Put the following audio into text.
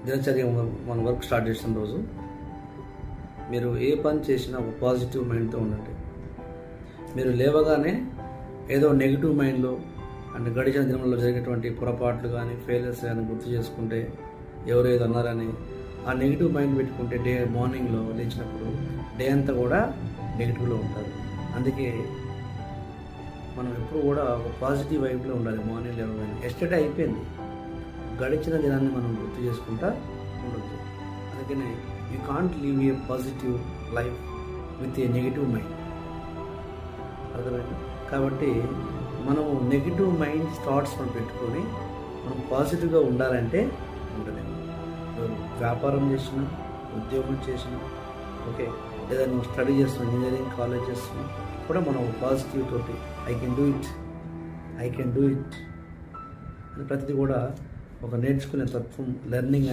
దినచర్య మన work start చేసిన రోజు మీరు ఏ పని చేసినా ఒక పాజిటివ్ మైండ్తో ఉండండి. మీరు లేవగానే ఏదో నెగిటివ్ మైండ్లో అంటే గడిచిన దినంలో జరిగేటువంటి పొరపాట్లు కానీ ఫెయిలియర్స్ కానీ గుర్తు చేసుకుంటే ఎవరు ఏదో అన్నారని ఆ నెగిటివ్ మైండ్ పెట్టుకుంటే మార్నింగ్లో లేచినప్పుడు డే అంతా కూడా నెగిటివ్లో ఉంటారు. అందుకే మనం ఎప్పుడు కూడా ఒక పాజిటివ్ వైబ్లో ఉండాలి. మార్నింగ్ లేవగానే ఎస్టర్డే అయిపోయింది, గడిచిన దినాన్ని మనం గుర్తు చేసుకుంటా ఉండొద్దు. అందుకనే you can't live A positive life with a negative mind. అర్థమైంది? కాబట్టి మనం నెగిటివ్ మైండ్ థాట్స్ మనం పెట్టుకొని మనం పాజిటివ్గా ఉండాలంటే ఉండలేము. వ్యాపారం చేసినా, ఉద్యోగం చేసినా, ఓకే, లేదా నువ్వు స్టడీ చేస్తున్నావు, ఇంజనీరింగ్ కాలేజ్ చేస్తున్నావు కూడా మనం పాజిటివ్ తోటి ఐ కెన్ డూ ఇట్ అని ప్రతిదీ కూడా ఒక నేర్చుకునే తత్వం, లెర్నింగ్